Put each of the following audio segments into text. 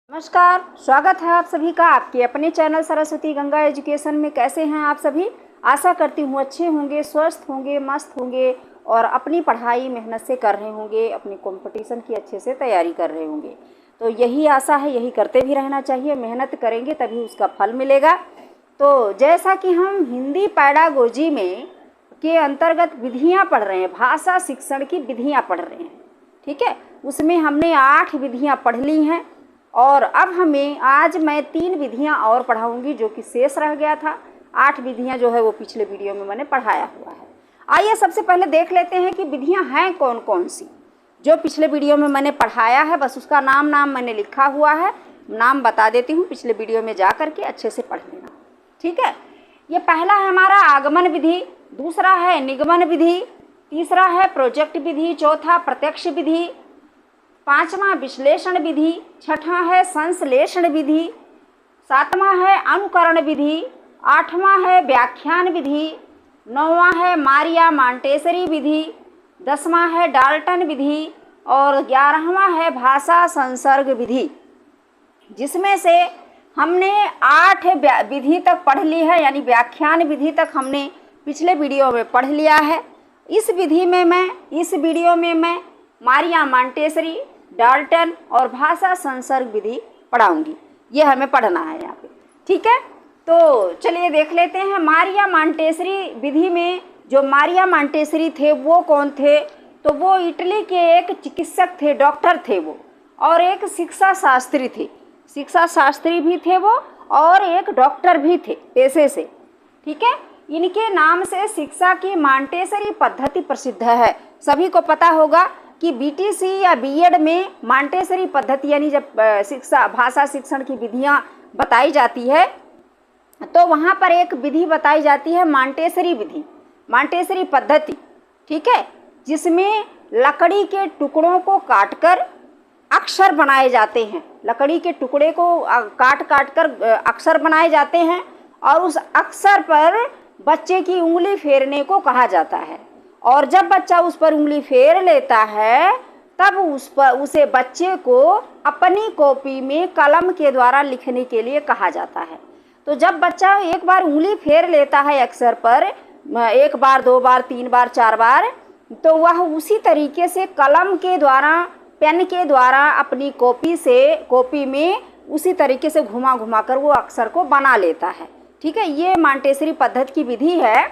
नमस्कार, स्वागत है आप सभी का आपके अपने चैनल सरस्वती गंगा एजुकेशन में। कैसे हैं आप सभी? आशा करती हूँ अच्छे होंगे, स्वस्थ होंगे, मस्त होंगे और अपनी पढ़ाई मेहनत से कर रहे होंगे, अपनी कंपटीशन की अच्छे से तैयारी कर रहे होंगे। तो यही आशा है, यही करते भी रहना चाहिए। मेहनत करेंगे तभी उसका फल मिलेगा। तो जैसा कि हम हिंदी पैडागोजी में के अंतर्गत विधियाँ पढ़ रहे हैं, भाषा शिक्षण की विधियाँ पढ़ रहे हैं, ठीक है। उसमें हमने 8 विधियाँ पढ़ ली हैं और अब आज मैं 3 विधियाँ और पढ़ाऊँगी जो कि शेष रह गया था। 8 विधियाँ जो है वो पिछले वीडियो में मैंने पढ़ाया हुआ है। आइए सबसे पहले देख लेते हैं कि विधियाँ हैं कौन कौन सी जो पिछले वीडियो में मैंने पढ़ाया है। बस उसका नाम मैंने लिखा हुआ है, नाम बता देती हूँ, पिछले वीडियो में जा कर के अच्छे से पढ़ लेना, ठीक है। ये पहला है हमारा आगमन विधि, दूसरा है निगमन विधि, तीसरा है प्रोजेक्ट विधि, चौथा प्रत्यक्ष विधि, पांचवा विश्लेषण विधि, छठा है संश्लेषण विधि, सातवां है अनुकरण विधि, आठवां है व्याख्यान विधि, नौवां है मारिया मांटेसरी विधि, 10वां है डाल्टन विधि और 11वां है भाषा संसर्ग विधि। जिसमें से हमने 8 विधि तक पढ़ ली है, यानी व्याख्यान विधि तक हमने पिछले वीडियो में पढ़ लिया है। इस वीडियो में मैं मारिया मांटेसरी, डाल्टन और भाषा संसर्ग विधि पढ़ाऊंगी। ये हमें पढ़ना है यहाँ पे, ठीक है। तो चलिए देख लेते हैं। मारिया मांटेसरी विधि में जो मारिया मांटेसरी थे वो कौन थे? तो वो इटली के एक चिकित्सक थे, डॉक्टर थे वो, और एक शिक्षा शास्त्री थे। शिक्षा शास्त्री भी थे वो और एक डॉक्टर भी थे पेशे से, ठीक है। इनके नाम से शिक्षा की मांटेसरी पद्धति प्रसिद्ध है। सभी को पता होगा कि बीटीसी या बीएड में मांटेसरी पद्धति यानी जब भाषा शिक्षण की विधियां बताई जाती है तो वहां पर एक विधि बताई जाती है मांटेसरी विधि, मांटेसरी पद्धति, ठीक है। जिसमें लकड़ी के टुकड़ों को काटकर अक्षर बनाए जाते हैं। लकड़ी के टुकड़े को काट कर अक्षर बनाए जाते हैं और उस अक्षर पर बच्चे की उंगली फेरने को कहा जाता है। और जब बच्चा उस पर उंगली फेर लेता है तब उसे बच्चे को अपनी कॉपी में कलम के द्वारा लिखने के लिए कहा जाता है। तो जब बच्चा एक बार उंगली फेर लेता है अक्षर पर, 1 बार 2 बार 3 बार 4 बार, तो वह उसी तरीके से कलम के द्वारा, पेन के द्वारा अपनी कॉपी में उसी तरीके से घुमा कर वो अक्षर को बना लेता है, ठीक है। ये मांटेसरी पद्धति की विधि है,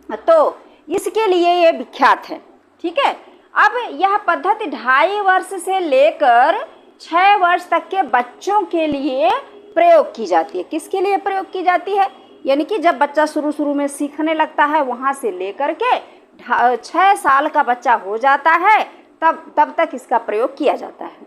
तो इसके लिए ये विख्यात है, ठीक है। अब यह पद्धति 2.5 वर्ष से लेकर 6 वर्ष तक के बच्चों के लिए प्रयोग की जाती है। किसके लिए प्रयोग की जाती है? यानी कि जब बच्चा शुरू में सीखने लगता है, वहाँ से लेकर के 6 साल का बच्चा हो जाता है तब तक इसका प्रयोग किया जाता है।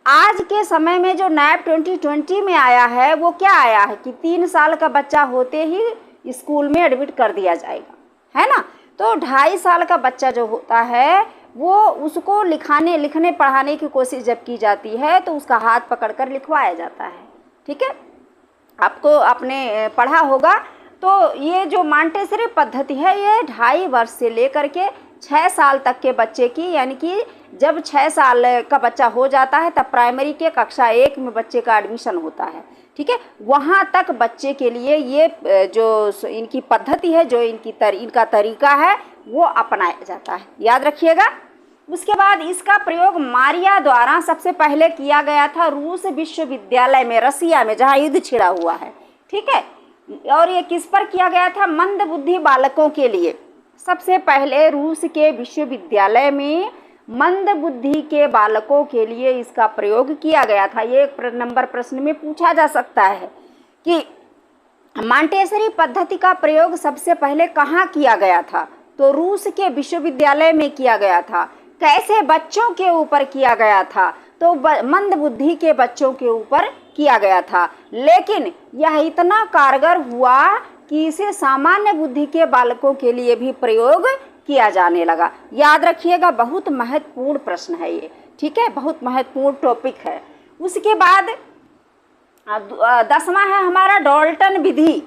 आज के समय में जो नैप 2020 में आया है वो क्या आया है कि 3 साल का बच्चा होते ही स्कूल में एडमिट कर दिया जाएगा, है ना। तो 2.5 साल का बच्चा जो होता है वो उसको लिखने पढ़ाने की कोशिश जब की जाती है तो उसका हाथ पकड़कर लिखवाया जाता है, ठीक है। आपने पढ़ा होगा। तो ये जो मांटेसरी पद्धति है ये 2.5 वर्ष से लेकर के 6 साल तक के बच्चे की, यानी कि जब 6 साल का बच्चा हो जाता है तब प्राइमरी के कक्षा 1 में बच्चे का एडमिशन होता है, ठीक है। वहाँ तक बच्चे के लिए ये जो इनकी पद्धति है, जो इनका तरीका है वो अपनाया जाता है, याद रखिएगा। उसके बाद इसका प्रयोग मारिया द्वारा सबसे पहले किया गया था रूस विश्वविद्यालय में, रसिया में, जहाँ युद्ध छिड़ा हुआ है, ठीक है। और ये किस पर किया गया था? मंदबुद्धि बालकों के लिए। सबसे पहले रूस के विश्वविद्यालय में मंदबुद्धि के बालकों के लिए इसका प्रयोग किया गया था। ये 1 नंबर प्रश्न में पूछा जा सकता है कि मांटेसरी पद्धति का प्रयोग सबसे पहले कहाँ किया गया था? तो रूस के विश्वविद्यालय में किया गया था। कैसे बच्चों के ऊपर किया गया था? तो मंदबुद्धि के बच्चों के ऊपर किया गया था। लेकिन यह इतना कारगर हुआ कि इसे सामान्य बुद्धि के बालकों के लिए भी प्रयोग किया जाने लगा। याद रखिएगा, बहुत महत्वपूर्ण प्रश्न है ये, ठीक है, बहुत महत्वपूर्ण टॉपिक है। उसके बाद 10वां है हमारा डाल्टन विधि।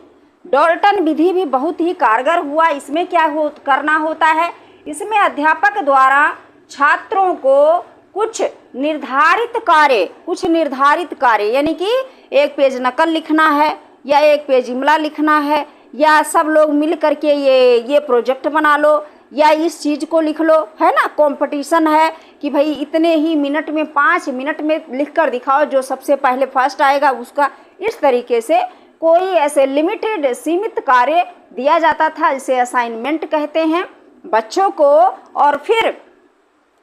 डाल्टन विधि भी बहुत ही कारगर हुआ। इसमें क्या करना होता है? इसमें अध्यापक द्वारा छात्रों को कुछ निर्धारित कार्य, कुछ निर्धारित कार्य, यानी कि एक पेज नकल लिखना है या एक पेज इमला लिखना है या सब लोग मिल करके ये प्रोजेक्ट बना लो या इस चीज़ को लिख लो, है ना। कंपटीशन है कि भाई इतने ही मिनट में 5 मिनट में लिख कर दिखाओ, जो सबसे पहले फर्स्ट आएगा उसका। इस तरीके से कोई ऐसे लिमिटेड सीमित कार्य दिया जाता था, इसे असाइनमेंट कहते हैं बच्चों को। और फिर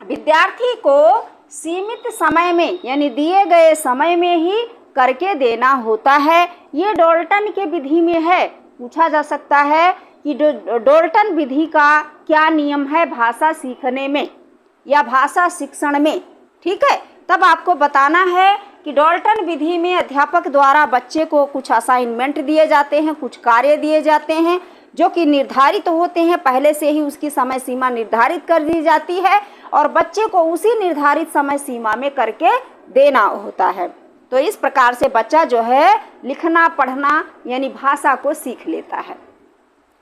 विद्यार्थी को सीमित समय में, यानी दिए गए समय में ही करके देना होता है। ये डाल्टन के विधि में है। पूछा जा सकता है कि डाल्टन विधि का क्या नियम है भाषा सीखने में या भाषा शिक्षण में, ठीक है। तब आपको बताना है कि डाल्टन विधि में अध्यापक द्वारा बच्चे को कुछ असाइनमेंट दिए जाते हैं, कुछ कार्य दिए जाते हैं जो कि निर्धारित होते हैं, पहले से ही उसकी समय सीमा निर्धारित कर दी जाती है और बच्चे को उसी निर्धारित समय सीमा में करके देना होता है। तो इस प्रकार से बच्चा जो है लिखना पढ़ना यानी भाषा को सीख लेता है,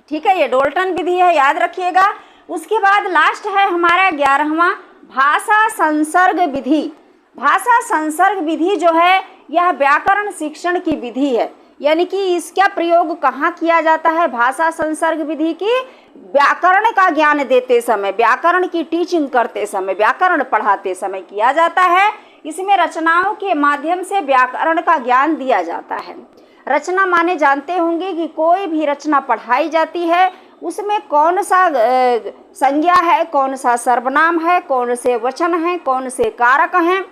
ठीक है। ये डाल्टन विधि है, याद रखिएगा। उसके बाद लास्ट है हमारा 11वां भाषा संसर्ग विधि। भाषा संसर्ग विधि जो है यह व्याकरण शिक्षण की विधि है, यानी कि इसका प्रयोग कहाँ किया जाता है। भाषा संसर्ग विधि की व्याकरण का ज्ञान देते समय, व्याकरण की टीचिंग करते समय, व्याकरण पढ़ाते समय किया जाता है। इसमें रचनाओं के माध्यम से व्याकरण का ज्ञान दिया जाता है। रचना माने जानते होंगे कि कोई भी रचना पढ़ाई जाती है उसमें कौन सा संज्ञा है, कौन सा सर्वनाम है, कौन से वचन हैं, कौन से कारक हैं,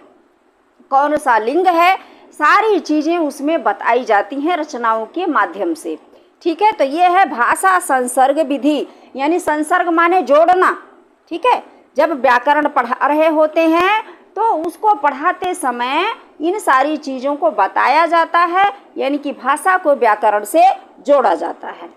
कौन सा लिंग है, सारी चीज़ें उसमें बताई जाती हैं रचनाओं के माध्यम से, ठीक है। तो ये है भाषा संसर्ग विधि, यानी संसर्ग माने जोड़ना, ठीक है। जब व्याकरण पढ़ा रहे होते हैं तो उसको पढ़ाते समय इन सारी चीज़ों को बताया जाता है, यानी कि भाषा को व्याकरण से जोड़ा जाता है,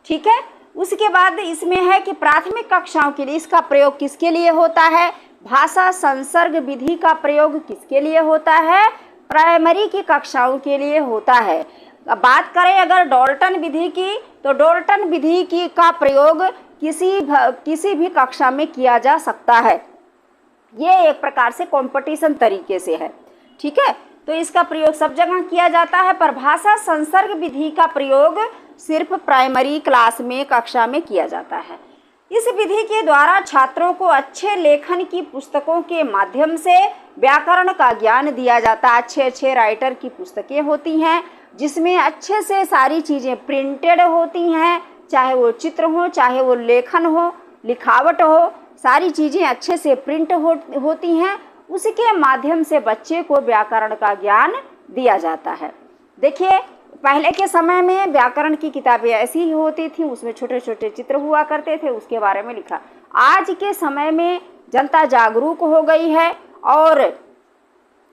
ठीक है। उसके बाद इसमें है कि प्राथमिक कक्षाओं के लिए इसका प्रयोग किसके लिए होता है। भाषा संसर्ग विधि का प्रयोग किसके लिए होता है, प्राइमरी की कक्षाओं के लिए होता है। अब बात करें अगर डाल्टन विधि की, तो डाल्टन विधि की का प्रयोग किसी भी कक्षा में किया जा सकता है। ये एक प्रकार से कंपटीशन तरीके से है, ठीक है। तो इसका प्रयोग सब जगह किया जाता है, पर भाषा संसर्ग विधि का प्रयोग सिर्फ प्राइमरी क्लास में, कक्षा में किया जाता है। इस विधि के द्वारा छात्रों को अच्छे लेखन की पुस्तकों के माध्यम से व्याकरण का ज्ञान दिया जाता है। अच्छे राइटर की पुस्तकें होती हैं जिसमें अच्छे से सारी चीज़ें प्रिंटेड होती हैं, चाहे वो चित्र हो, चाहे वो लेखन हो, लिखावट हो, सारी चीज़ें अच्छे से प्रिंट होती हैं। उसके माध्यम से बच्चे को व्याकरण का ज्ञान दिया जाता है। देखिए पहले के समय में व्याकरण की किताबें ऐसी ही होती थी, उसमें छोटे छोटे चित्र हुआ करते थे, उसके बारे में लिखा। आज के समय में जनता जागरूक हो गई है और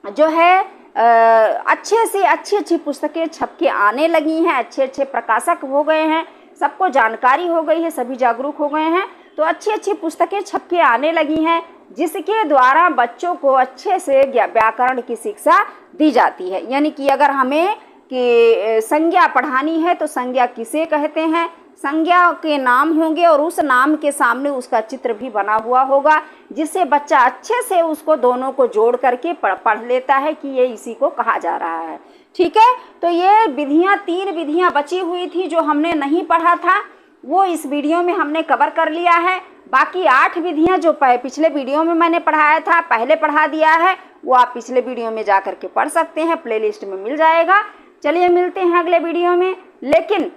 जो है अच्छे से अच्छी पुस्तकें छप के आने लगी हैं, अच्छे प्रकाशक हो गए हैं, सबको जानकारी हो गई है, सभी जागरूक हो गए हैं। तो अच्छी पुस्तकें छप के आने लगी हैं जिसके द्वारा बच्चों को अच्छे से व्याकरण की शिक्षा दी जाती है। यानी कि अगर हमें कि संज्ञा पढ़ानी है तो संज्ञा किसे कहते हैं, संज्ञा के नाम होंगे और उस नाम के सामने उसका चित्र भी बना हुआ होगा, जिससे बच्चा अच्छे से उसको दोनों को जोड़ करके पढ़ लेता है कि ये इसी को कहा जा रहा है, ठीक है। तो ये विधियाँ 3 विधियाँ बची हुई थी जो हमने नहीं पढ़ा था, वो इस वीडियो में हमने कवर कर लिया है। बाकी 8 विधियाँ जो पिछले वीडियो में मैंने पढ़ाया था, पहले पढ़ा दिया है, वो आप पिछले वीडियो में जा करके पढ़ सकते हैं, प्लेलिस्ट में मिल जाएगा। चलिए मिलते हैं अगले वीडियो में, लेकिन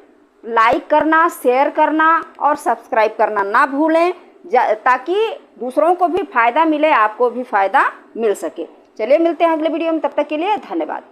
लाइक करना, शेयर करना और सब्सक्राइब करना ना भूलें, ताकि दूसरों को भी फ़ायदा मिले, आपको भी फ़ायदा मिल सके। चलिए मिलते हैं अगले वीडियो में, तब तक के लिए धन्यवाद।